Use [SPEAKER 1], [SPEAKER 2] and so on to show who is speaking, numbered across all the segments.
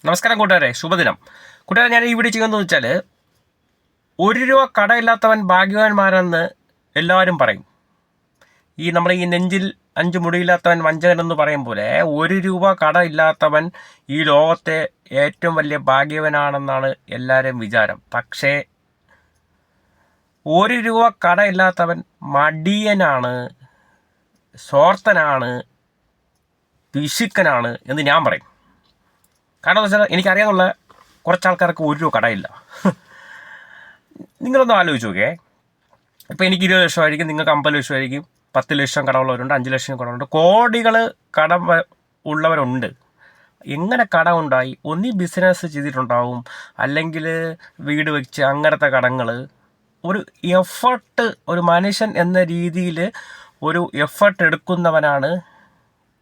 [SPEAKER 1] നമസ്കാരം കൂട്ടുകാരെ, ശുഭദിനം. കൂട്ടുകാരെ, ഞാൻ ഈ വീഡിയോ ചെയ്യുന്നതെന്ന് വെച്ചാൽ, ₹1 കടയില്ലാത്തവൻ ഭാഗ്യവാന്മാരെന്ന് എല്ലാവരും പറയും. നമ്മൾ ഈ നെഞ്ചിൽ 5 മുടിയില്ലാത്തവൻ വഞ്ചകൻ എന്ന് പറയും പോലെ, ₹1 കട ഇല്ലാത്തവൻ ഈ ലോകത്തെ ഏറ്റവും വലിയ ഭാഗ്യവനാണെന്നാണ് എല്ലാവരും വിചാരം. പക്ഷേ ₹1 കട ഇല്ലാത്തവൻ മടിയനാണ്, സ്വാർത്ഥനാണ്, പിശുക്കനാണ് എന്ന് ഞാൻ പറയും. കാരണം എന്താ വെച്ചാൽ, എനിക്കറിയാമെന്നുള്ള കുറച്ച് ആൾക്കാർക്ക് ₹1 കടയില്ല. നിങ്ങളൊന്ന് ആലോചിച്ച് നോക്കേ. ഇപ്പോൾ എനിക്ക് 20 ലക്ഷമായിരിക്കും, നിങ്ങൾക്ക് 50 ലക്ഷമായിരിക്കും, 10 ലക്ഷം കടമുള്ളവരുണ്ട്, 5 ലക്ഷം കടമുണ്ട്, കോടികൾ കടം ഉള്ളവരുണ്ട്. എങ്ങനെ കടം ഉണ്ടായി? ഒന്നീ ബിസിനസ് ചെയ്തിട്ടുണ്ടാവും, അല്ലെങ്കിൽ വീട് വെച്ച് അങ്ങനത്തെ കടങ്ങൾ. ഒരു എഫർട്ട്, ഒരു മനുഷ്യൻ എന്ന രീതിയിൽ ഒരു എഫർട്ട് എടുക്കുന്നവനാണ്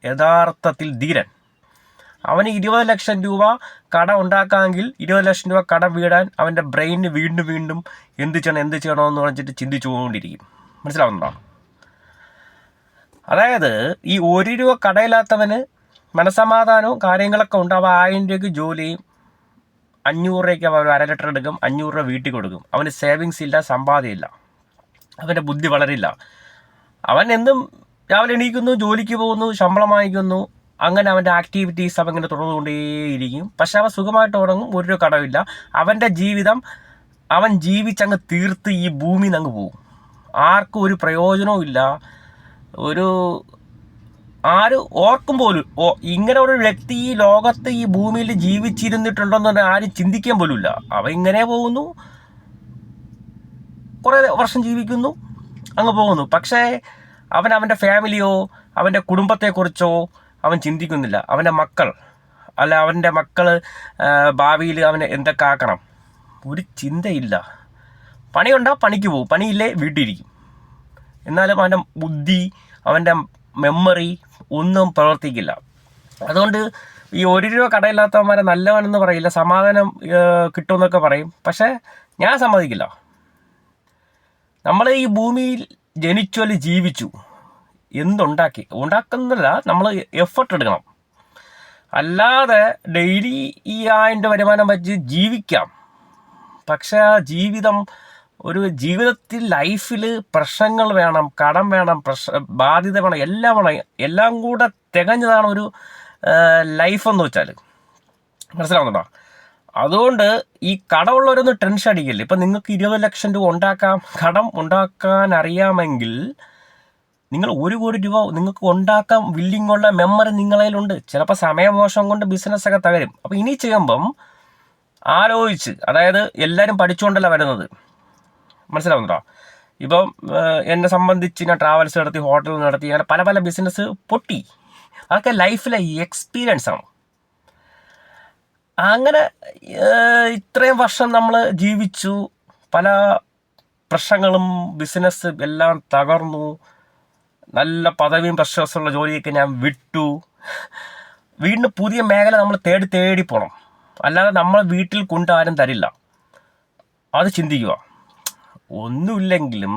[SPEAKER 1] യഥാർത്ഥത്തിൽ ധീരൻ. അവന് 20 ലക്ഷം രൂപ കടം ഉണ്ടാക്കാമെങ്കിൽ 20 ലക്ഷം രൂപ കടം വീടാൻ അവൻ്റെ ബ്രെയിന് വീണ്ടും വീണ്ടും എന്ത് ചെയ്യണമെന്ന് പറഞ്ഞിട്ട് ചിന്തിച്ചുകൊണ്ടിരിക്കും. മനസ്സിലാവുന്നുണ്ടോ? അതായത് ഈ ₹1 കടയില്ലാത്തവന് മനസ്സമാധാനവും കാര്യങ്ങളൊക്കെ ഉണ്ട്. അവ 1000 രൂപയ്ക്ക് ജോലിയും, 500 രൂപയ്ക്ക് അവൻ 1/2 ലിറ്റർ എടുക്കും, 500 രൂപ വീട്ടിൽ കൊടുക്കും. അവന് സേവിങ്സ് ഇല്ല, സമ്പാദ്യമില്ല, അവൻ്റെ ബുദ്ധി വളരില്ല. അവൻ എന്നും രാവിലെ എണീക്കുന്നു, ജോലിക്ക് പോകുന്നു, ശമ്പളം വാങ്ങിക്കുന്നു, അങ്ങനെ അവൻ്റെ ആക്ടിവിറ്റീസ് അവൻ ഇങ്ങനെ തുടർന്നുകൊണ്ടേയിരിക്കും. പക്ഷെ അവൻ സുഖമായിട്ട് തുടങ്ങും, ₹1 കടമില്ല. അവൻ്റെ ജീവിതം അവൻ ജീവിച്ചങ്ങ് തീർത്ത് ഈ ഭൂമിയിൽ നിന്ന് അങ്ങ് പോകും. ആർക്കും ഒരു പ്രയോജനവും ഇല്ല. ആരും ഓർക്കും പോലും ഇങ്ങനെ ഒരു വ്യക്തി ഈ ലോകത്ത് ഈ ഭൂമിയിൽ ജീവിച്ചിരുന്നിട്ടുണ്ടെന്ന് ആരും ചിന്തിക്കാൻ പോലുമില്ല. അവൻ ഇങ്ങനെ പോകുന്നു, കുറേ വർഷം ജീവിക്കുന്നു, അങ്ങ് പോകുന്നു. പക്ഷേ അവൻ്റെ ഫാമിലിയോ അവൻ്റെ കുടുംബത്തെക്കുറിച്ചോ അവൻ ചിന്തിക്കുന്നില്ല. അവൻ്റെ മക്കൾ ഭാവിയിൽ അവന് എന്തൊക്കെ ആക്കണം, ഒരു ചിന്തയില്ല. പണിയുണ്ടോ, പണിക്ക് പോകും, പണിയില്ലേ വീട്ടിലിരിക്കും. എന്നാലും അവൻ്റെ ബുദ്ധി, അവൻ്റെ മെമ്മറി ഒന്നും പ്രവർത്തിക്കില്ല. അതുകൊണ്ട് ഈ ₹1 കടയില്ലാത്തവന്മാരെ നല്ലവനെന്ന് പറയില്ല, സമാധാനം കിട്ടുമെന്നൊക്കെ പറയും. പക്ഷേ ഞാൻ സമ്മതിക്കില്ല. നമ്മൾ ഈ ഭൂമിയിൽ ജനിച്ചു, അല്ലെങ്കിൽ ജീവിച്ചു, ഉണ്ടാക്കുന്നില്ല, നമ്മൾ എഫർട്ട് എടുക്കണം. അല്ലാതെ ഡെയിലി ഈ 1000 രൂപ വരുമാനം വെച്ച് ജീവിക്കാം. പക്ഷേ ആ ജീവിതത്തിൽ ലൈഫിൽ പ്രശ്നങ്ങൾ വേണം, കടം വേണം, ബാധ്യത വേണം, എല്ലാം കൂടെ തികഞ്ഞതാണ് ഒരു ലൈഫെന്ന് വെച്ചാൽ. മനസ്സിലാവുന്നുണ്ടോ? അതുകൊണ്ട് ഈ കടമുള്ളവരൊന്നും ടെൻഷൻ അടിക്കില്ല. ഇപ്പം നിങ്ങൾക്ക് 20 ലക്ഷം രൂപ കടം ഉണ്ടാക്കാൻ അറിയാമെങ്കിൽ നിങ്ങൾ ₹1 കോടി നിങ്ങൾക്ക് ഉണ്ടാക്കാൻ വില്ലിങ്ങുള്ള മെമ്മറി നിങ്ങളതിലുണ്ട്. ചിലപ്പോൾ സമയമോശം കൊണ്ട് ബിസിനസ്സൊക്കെ തകരും. അപ്പോൾ ഇനി ചെയ്യുമ്പം ആലോചിച്ച്, അതായത് എല്ലാവരും പഠിച്ചുകൊണ്ടല്ല വരുന്നത്. മനസ്സിലാവുന്നുണ്ടോ? ഇപ്പം എന്നെ സംബന്ധിച്ച് ഞാൻ ട്രാവൽസ് നടത്തി, ഹോട്ടൽ നടത്തി, അങ്ങനെ പല പല ബിസിനസ് പൊട്ടി. അതൊക്കെ ലൈഫിലെ എക്സ്പീരിയൻസ് ആണ്. അങ്ങനെ ഇത്രയും വർഷം നമ്മൾ ജീവിച്ചു, പല പ്രശ്നങ്ങളും, ബിസിനസ് എല്ലാം തകർന്നു, നല്ല പദവിയും പ്രശസ്തമുള്ള ജോലിയൊക്കെ ഞാൻ വിട്ടു. വീണ്ടും പുതിയ മേഖല നമ്മൾ തേടി പോകണം. അല്ലാതെ നമ്മൾ വീട്ടിൽ കൊണ്ടാരും തരില്ല. അത് ചിന്തിക്കുക. ഒന്നുമില്ലെങ്കിലും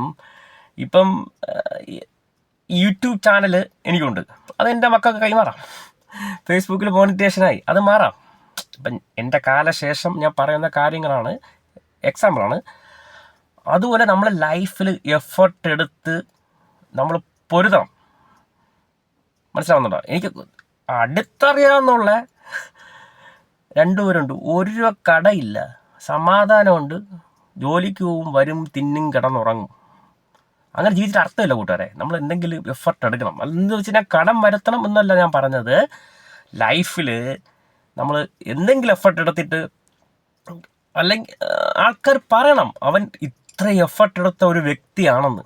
[SPEAKER 1] ഇപ്പം യൂട്യൂബ് ചാനൽ എനിക്കുണ്ട്, അതെൻ്റെ മക്കൾക്ക് കൈമാറാം. ഫേസ്ബുക്കിൽ മോണിറ്റൈസേഷനായി, അത് മാറാം. ഇപ്പം എൻ്റെ കാലശേഷം ഞാൻ പറയുന്ന കാര്യങ്ങളാണ്, എക്സാമ്പിളാണ്. അതുപോലെ നമ്മൾ ലൈഫിൽ എഫർട്ട് എടുത്ത് നമ്മൾ പൊരുതണം. മനസ്സിലാവുന്നുണ്ടോ? എനിക്ക് അടുത്തറിയാവുന്നുള്ള 2 പേരുണ്ട്. ₹1 കടയില്ല, സമാധാനമുണ്ട്, ജോലിക്ക് പോവും, വരും, തിന്നും, കിടന്നുറങ്ങും. അങ്ങനെ ജീവിച്ചിട്ട് അർത്ഥമില്ല കൂട്ടുകാരെ. നമ്മൾ എന്തെങ്കിലും എഫർട്ട് എടുക്കണം. അതെന്ന് വെച്ചാൽ കടം വരുത്തണം എന്നല്ല ഞാൻ പറഞ്ഞത്. ലൈഫിൽ നമ്മൾ എന്തെങ്കിലും എഫർട്ട് എടുത്തിട്ട്, അല്ലെങ്കിൽ ആൾക്കാർ പറയണം അവൻ ഇത്ര എഫർട്ട് എടുത്ത ഒരു വ്യക്തിയാണെന്ന്.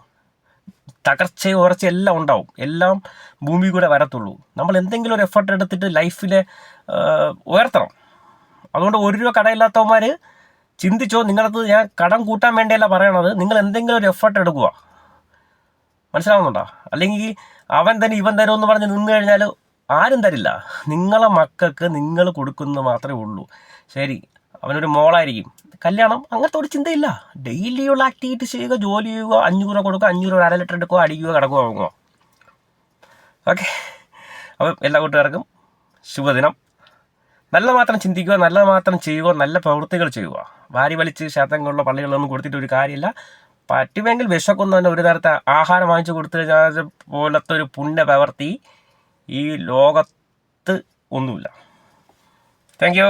[SPEAKER 1] തകർച്ചയും ഉയർച്ചയും എല്ലാം ഉണ്ടാവും, എല്ലാം ഭൂമി കൂടെ വരത്തുള്ളൂ. നമ്മൾ എന്തെങ്കിലും ഒരു എഫർട്ട് എടുത്തിട്ട് ലൈഫിലെ ഉയർത്തണം. അതുകൊണ്ട് ₹1 കടയില്ലാത്തവന്മാർ ചിന്തിച്ചോ. നിങ്ങളത് ഞാൻ കടം കൂട്ടാൻ വേണ്ടിയല്ല പറയണത്, നിങ്ങൾ എന്തെങ്കിലും ഒരു എഫർട്ട് എടുക്കുക. മനസ്സിലാവുന്നുണ്ടോ? അല്ലെങ്കിൽ അവൻ തന്നെ ഇവൻ തരുമെന്ന് പറഞ്ഞ് നിന്ന് കഴിഞ്ഞാൽ ആരും തരില്ല. നിങ്ങളെ മക്കൾക്ക് നിങ്ങൾ കൊടുക്കുന്നത് മാത്രമേ ഉള്ളൂ. ശരി, അവനൊരു മോളായിരിക്കും, കല്യാണം, അങ്ങനത്തെ ഒരു ചിന്തയില്ല. ഡെയിലിയുള്ള ആക്ടിവിറ്റി ചെയ്യുക, ജോലി ചെയ്യുക, 500 രൂപ കൊടുക്കുക, 500 രൂപ 1/2 ലിറ്റർ എടുക്കുക, അടിക്കുക, കിടക്കുക, വാങ്ങുക. ഓക്കെ. അപ്പം എല്ലാ കൂട്ടുകാർക്കും ശുഭദിനം. നല്ല മാത്രം ചിന്തിക്കുക, നല്ല മാത്രം ചെയ്യുക, നല്ല പ്രവൃത്തികൾ ചെയ്യുക. വാരി വലിച്ച് ക്ഷേത്രങ്ങളിലോ പള്ളികളിലൊന്നും കൊടുത്തിട്ട് ഒരു കാര്യമില്ല. പറ്റുമെങ്കിൽ വിശക്കുന്നതിന് ഒരു നേരത്തെ ആഹാരം വാങ്ങിച്ചു കൊടുത്തു കഴിഞ്ഞാൽ പോലത്തെ ഒരു പുണ്യ പ്രവൃത്തി ഈ ലോകത്ത് ഒന്നുമില്ല. Thank you.